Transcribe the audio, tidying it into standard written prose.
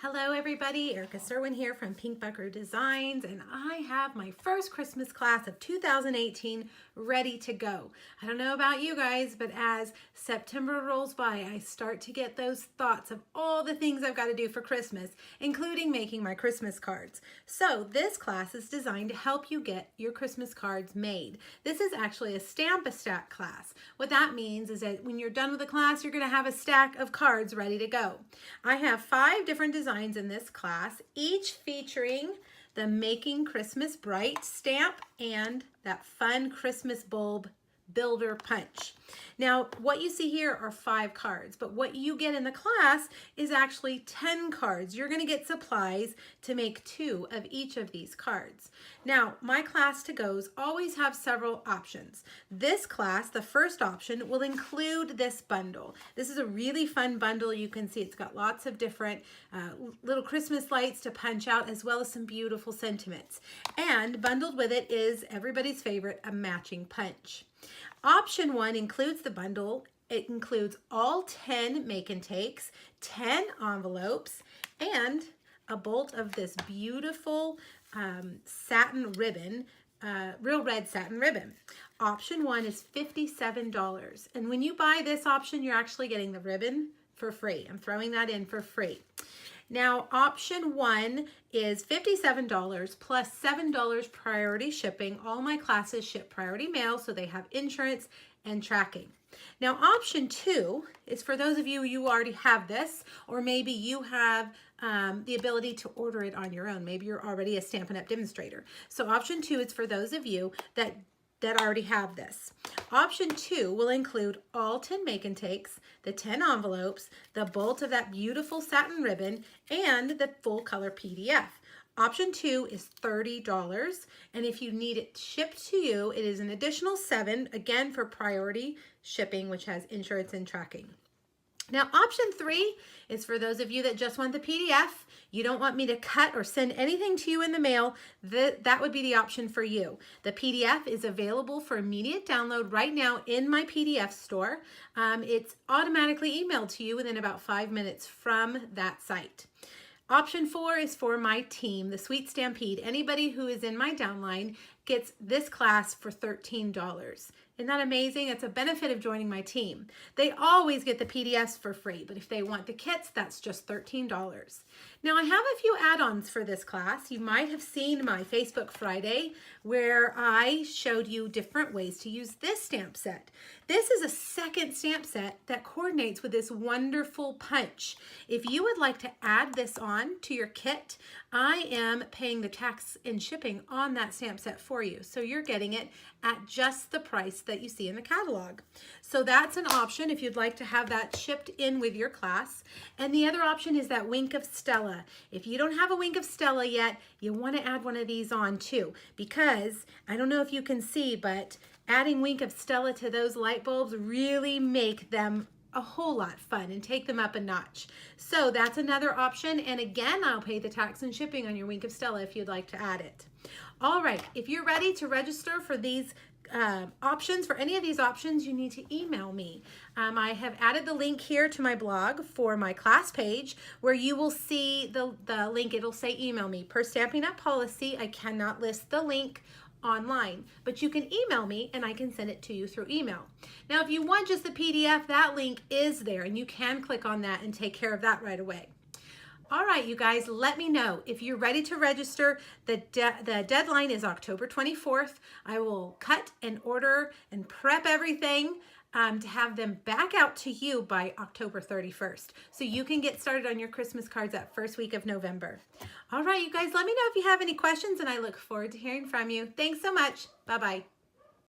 Hello everybody, Erica Serwin here from Pink Buckaroo Designs, and I have my first Christmas class of 2018 ready to go. I don't know about you guys, but as September rolls by, I start to get those thoughts of all the things I've got to do for Christmas, including making my Christmas cards. So this class is designed to help you get your Christmas cards made. This is actually a Stamp-A-Stack class. What that means is that when you're done with the class, you're going to have a stack of cards ready to go. I have 5 different designs in this class, each featuring the Making Christmas Bright stamp and that fun Christmas bulb builder punch. Now, what you see here are 5 cards, but what you get in the class is actually 10 cards. You're going to get supplies to make 2 of each of these cards. Now, my class to goes always have several options. This class, the first option, will include this bundle. This is a really fun bundle. You can see it's got lots of different little Christmas lights to punch out, as well as some beautiful sentiments. And bundled with it is everybody's favorite, a matching punch. Option 1 includes the bundle. It includes all 10 make and takes, 10 envelopes, and a bolt of this beautiful satin ribbon, real red satin ribbon. Option 1 is $57. And when you buy this option, you're actually getting the ribbon for free. I'm throwing that in for free. Now, option 1 is $57 plus $7 priority shipping. All my classes ship priority mail, so they have insurance and tracking. Now, option 2 is for those of you who already have this, or maybe you have the ability to order it on your own. Maybe you're already a Stampin' Up! Demonstrator. So option 2 is for those of you that already have this. Option 2 will include all 10 make and takes, the 10 envelopes, the bolt of that beautiful satin ribbon, and the full color PDF. Option 2 is $30, and if you need it shipped to you, it is an additional $7, again for priority shipping, which has insurance and tracking. Now, option 3 is for those of you that just want the PDF. You don't want me to cut or send anything to you in the mail. That would be the option for you. The PDF is available for immediate download right now in my PDF store. It's automatically emailed to you within about 5 minutes from that site. Option 4 is for my team, the Sweet Stampede. Anybody who is in my downline gets this class for $13. Isn't that amazing? It's a benefit of joining my team. They always get the PDFs for free, but if they want the kits, that's just $13. Now, I have a few add-ons for this class. You might have seen my Facebook Friday where I showed you different ways to use this stamp set. This is a second stamp set that coordinates with this wonderful punch. If you would like to add this on to your kit, I am paying the tax and shipping on that stamp set for you. So you're getting it at just the price that you see in the catalog. So that's an option if you'd like to have that shipped in with your class. And the other option is that Wink of Stella. If you don't have a Wink of Stella yet, you want to add one of these on too, because I don't know if you can see, but adding Wink of Stella to those light bulbs really make them a whole lot fun and take them up a notch. So that's another option. And again, I'll pay the tax and shipping on your Wink of Stella if you'd like to add it. All right, if you're ready to register for these options, for any of these options, you need to email me. I have added the link here to my blog for my class page where you will see the link. It'll say email me. Per Stampin' Up! Policy, I cannot list the link online, but you can email me and I can send it to you through email. Now, if you want just the PDF, that link is there and you can click on that and take care of that right away. All right, you guys, let me know if you're ready to register. The deadline is October 24th. I will cut and order and prep everything to have them back out to you by October 31st. So you can get started on your Christmas cards that first week of November. All right, you guys, let me know if you have any questions and I look forward to hearing from you. Thanks so much. Bye-bye.